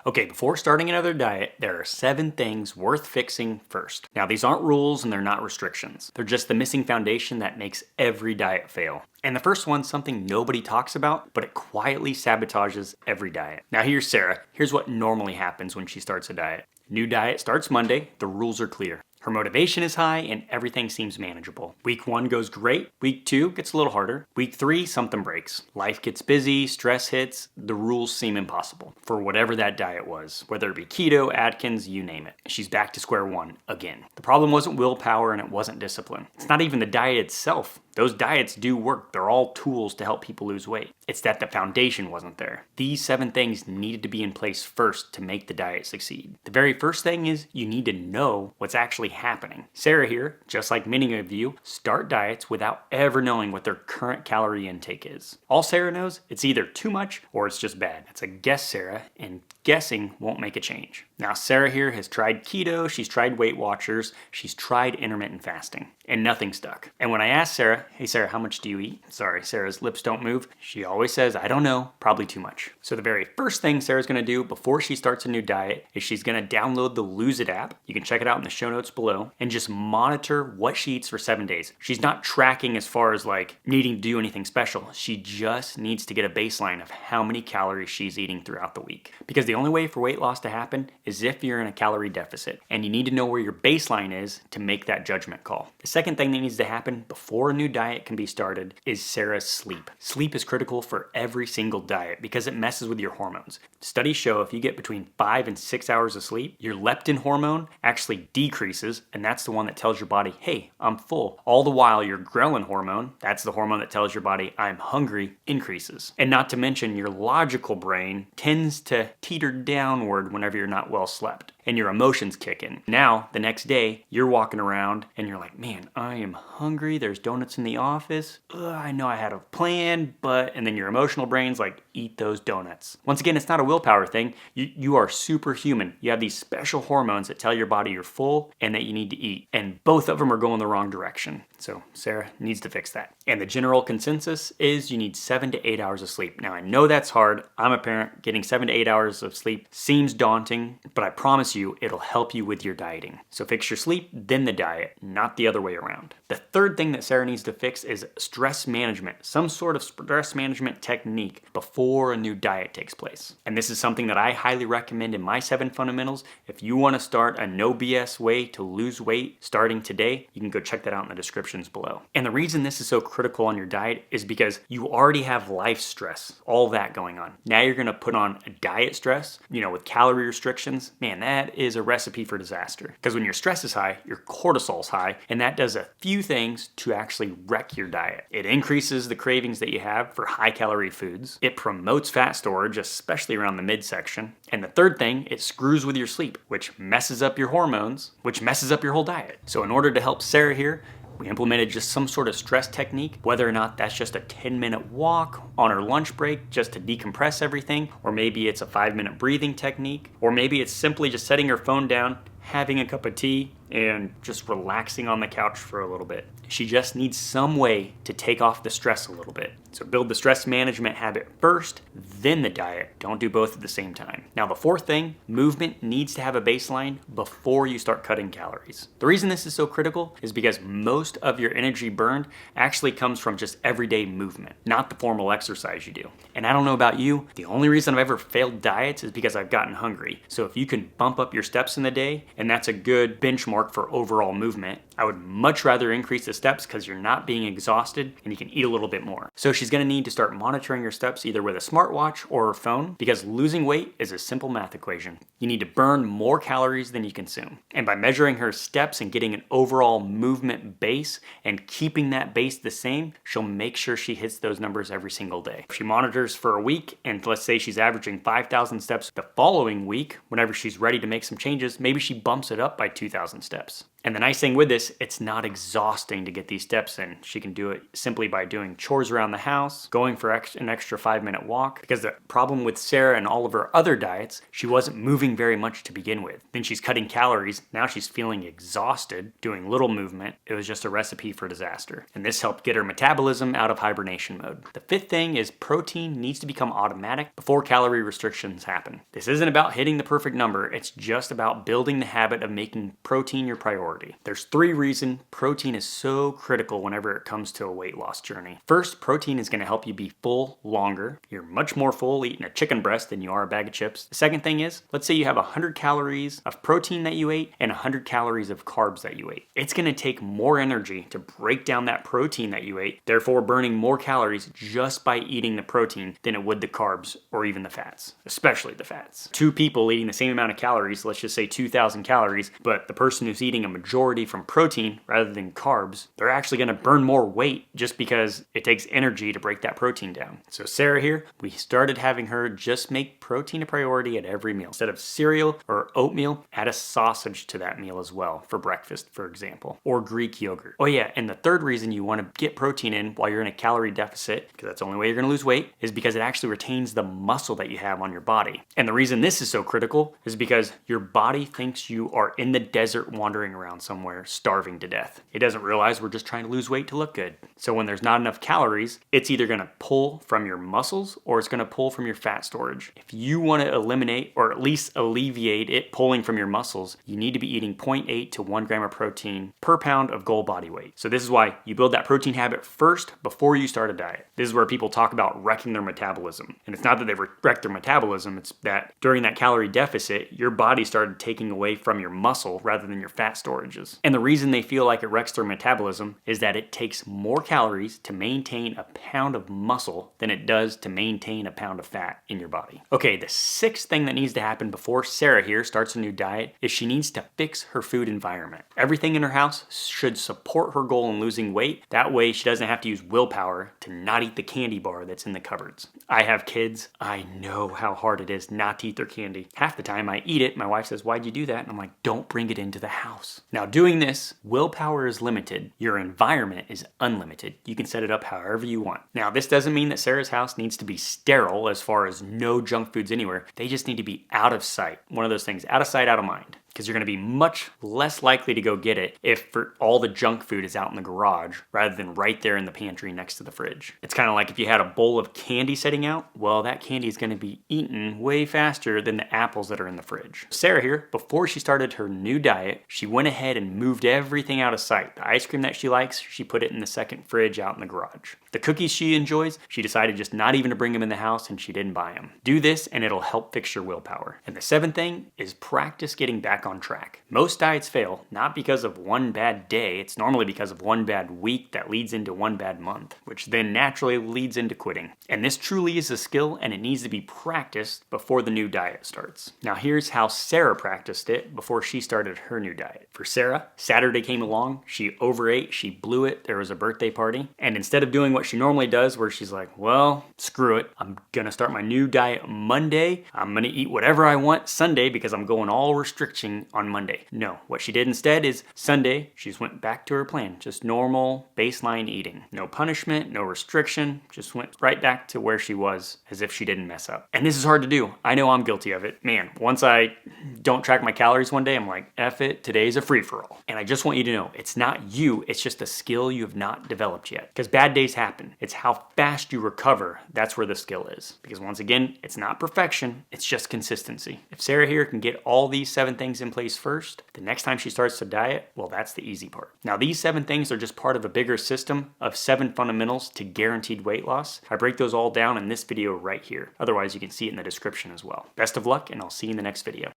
Okay, before starting another diet, there are 7 things worth fixing first. Now, these aren't rules and they're not restrictions. They're just the missing foundation that makes every diet fail. And the first one's something nobody talks about, but it quietly sabotages every diet. Now, here's Sarah. Here's what normally happens when she starts a diet. New diet starts Monday, the rules are clear. Her motivation is high and everything seems manageable. Week 1 goes great. Week 2 gets a little harder. Week 3, something breaks. Life gets busy, stress hits, the rules seem impossible for whatever that diet was, whether it be keto, Atkins, you name it. She's back to square one again. The problem wasn't willpower and it wasn't discipline. It's not even the diet itself. Those diets do work. They're all tools to help people lose weight. It's that the foundation wasn't there. These 7 things needed to be in place first to make the diet succeed. The very first thing is you need to know what's actually happening. Sarah here, just like many of you, start diets without ever knowing what their current calorie intake is. All Sarah knows, it's either too much or it's just bad. It's a guess, Sarah, and guessing won't make a change. Now, Sarah here has tried keto, she's tried Weight Watchers, she's tried intermittent fasting, and nothing stuck. And when I asked Sarah, hey Sarah, how much do you eat? Sorry, Sarah's lips don't move. She always says, I don't know, probably too much. So the very first thing Sarah's gonna do before she starts a new diet is she's gonna download the Lose It app. You can check it out in the show notes below and just monitor what she eats for 7 days. She's not tracking as far as like needing to do anything special. She just needs to get a baseline of how many calories she's eating throughout the week. Because the only way for weight loss to happen is if you're in a calorie deficit, and you need to know where your baseline is to make that judgment call. The second thing that needs to happen before a new diet can be started is Sarah's sleep. Sleep is critical for every single diet because it messes with your hormones. Studies show if you get between 5 and 6 hours of sleep, your leptin hormone actually decreases, and that's the one that tells your body, hey, I'm full. All the while your ghrelin hormone, that's the hormone that tells your body, I'm hungry, increases. And not to mention your logical brain tends to teeter downward whenever you're not well slept and your emotions kick in. Now, the next day, you're walking around and you're like, man, I am hungry. There's donuts in the office. I know I had a plan, but, and then your emotional brain's like, eat those donuts. Once again, it's not a willpower thing. You are superhuman. You have these special hormones that tell your body you're full and that you need to eat. And both of them are going the wrong direction. So Sarah needs to fix that. And the general consensus is you need 7 to 8 hours of sleep. Now, I know that's hard. I'm a parent. Getting 7 to 8 hours of sleep seems daunting, but I promise you it'll help you with your dieting. So fix your sleep, then the diet, not the other way around. The third thing that Sarah needs to fix is stress management, some sort of stress management technique before a new diet takes place. And this is something that I highly recommend in my 7 fundamentals. If you want to start a no BS way to lose weight starting today, you can go check that out in the descriptions below. And the reason this is so critical on your diet is because you already have life stress, all that going on. Now you're going to put on a diet stress, with calorie restrictions. Man, that is a recipe for disaster. Because when your stress is high, your cortisol's high, and that does a few things to actually wreck your diet. It increases the cravings that you have for high calorie foods. It promotes fat storage, especially around the midsection. And the third thing, it screws with your sleep, which messes up your hormones, which messes up your whole diet. So in order to help Sarah here, we implemented just some sort of stress technique, whether or not that's just a 10-minute walk on her lunch break just to decompress everything, or maybe it's a 5-minute breathing technique, or maybe it's simply just setting her phone down, having a cup of tea, and just relaxing on the couch for a little bit. She just needs some way to take off the stress a little bit. So build the stress management habit first, then the diet. Don't do both at the same time. Now the fourth thing, movement needs to have a baseline before you start cutting calories. The reason this is so critical is because most of your energy burned actually comes from just everyday movement, not the formal exercise you do. And I don't know about you, the only reason I've ever failed diets is because I've gotten hungry. So if you can bump up your steps in the day, and that's a good benchmark for overall movement, I would much rather increase the steps because you're not being exhausted and you can eat a little bit more. So she's going to need to start monitoring your steps either with a smartwatch or her phone, because losing weight is a simple math equation. You need to burn more calories than you consume. And by measuring her steps and getting an overall movement base and keeping that base the same, she'll make sure she hits those numbers every single day. If she monitors for a week and let's say she's averaging 5,000 steps the following week, whenever she's ready to make some changes, maybe she bumps it up by 2,000 steps. And the nice thing with this, it's not exhausting to get these steps in. She can do it simply by doing chores around the house, going for an extra 5-minute walk, because the problem with Sarah and all of her other diets, she wasn't moving very much to begin with. Then she's cutting calories, now she's feeling exhausted, doing little movement. It was just a recipe for disaster. And this helped get her metabolism out of hibernation mode. The fifth thing is protein needs to become automatic before calorie restrictions happen. This isn't about hitting the perfect number, it's just about building the habit of making protein your priority. There's 3 reasons protein is so critical whenever it comes to a weight loss journey. First, protein is going to help you be full longer. You're much more full eating a chicken breast than you are a bag of chips. The second thing is, let's say you have 100 calories of protein that you ate and 100 calories of carbs that you ate. It's going to take more energy to break down that protein that you ate, therefore burning more calories just by eating the protein than it would the carbs or even the fats, especially the fats. 2 people eating the same amount of calories, let's just say 2,000 calories, but the person who's eating a majority from protein rather than carbs, they're actually going to burn more weight just because it takes energy to break that protein down. So Sarah here, we started having her just make protein a priority at every meal. Instead of cereal or oatmeal, add a sausage to that meal as well for breakfast, for example, or Greek yogurt. Oh yeah, and the third reason you want to get protein in while you're in a calorie deficit, because that's the only way you're going to lose weight, is because it actually retains the muscle that you have on your body. And the reason this is so critical is because your body thinks you are in the desert wandering around somewhere starving to death. It doesn't realize we're just trying to lose weight to look good. So when there's not enough calories, it's either going to pull from your muscles or it's going to pull from your fat storage. If you want to eliminate or at least alleviate it pulling from your muscles, you need to be eating 0.8 to 1 gram of protein per pound of goal body weight. So this is why you build that protein habit first before you start a diet. This is where people talk about wrecking their metabolism. And it's not that they've wrecked their metabolism, it's that during that calorie deficit, your body started taking away from your muscle rather than your fat storages. And the reason they feel like it wrecks their metabolism is that it takes more calories to maintain a pound of muscle than it does to maintain a pound of fat in your body. Okay, the 6th thing that needs to happen before Sarah here starts a new diet is she needs to fix her food environment. Everything in her house should support her goal in losing weight. That way she doesn't have to use willpower to not eat the candy bar that's in the cupboards. I have kids. I know how hard it is not to eat their candy. Half the time I eat it, my wife says, "Why'd you do that?" And I'm like, "Don't bring it into the house." Now doing this, willpower is limited. Your environment is unlimited. You can set it up however you want. Now this doesn't mean that Sarah's house needs to be sterile as far as no junk foods anywhere. They just need to be out of sight. One of those things, out of sight, out of mind. Because you're going to be much less likely to go get it if all the junk food is out in the garage rather than right there in the pantry next to the fridge. It's kind of like if you had a bowl of candy sitting out, well, that candy is going to be eaten way faster than the apples that are in the fridge. Sarah here, before she started her new diet, she went ahead and moved everything out of sight. The ice cream that she likes, she put it in the second fridge out in the garage. The cookies she enjoys, she decided just not even to bring them in the house and she didn't buy them. Do this and it'll help fix your willpower. And the 7th thing is practice getting back on track. Most diets fail, not because of one bad day, it's normally because of one bad week that leads into one bad month, which then naturally leads into quitting. And this truly is a skill and it needs to be practiced before the new diet starts. Now here's how Sarah practiced it before she started her new diet. For Sarah, Saturday came along, she overate, she blew it, there was a birthday party, and instead of doing what she normally does where she's like, well, screw it, I'm gonna start my new diet Monday, I'm gonna eat whatever I want Sunday because I'm going all restriction on Monday. No, what she did instead is Sunday, she just went back to her plan, just normal baseline eating. No punishment, no restriction, just went right back to where she was as if she didn't mess up. And this is hard to do. I know I'm guilty of it. Man, once I don't track my calories one day, I'm like, F it, today's a free-for-all. And I just want you to know, it's not you, it's just a skill you have not developed yet. Because bad days happen. It's how fast you recover, that's where the skill is. Because once again, it's not perfection, it's just consistency. If Sarah here can get all these 7 things in place first, the next time she starts to diet, well, that's the easy part. Now, these 7 things are just part of a bigger system of 7 fundamentals to guaranteed weight loss. I break those all down in this video right here. Otherwise, you can see it in the description as well. Best of luck, and I'll see you in the next video.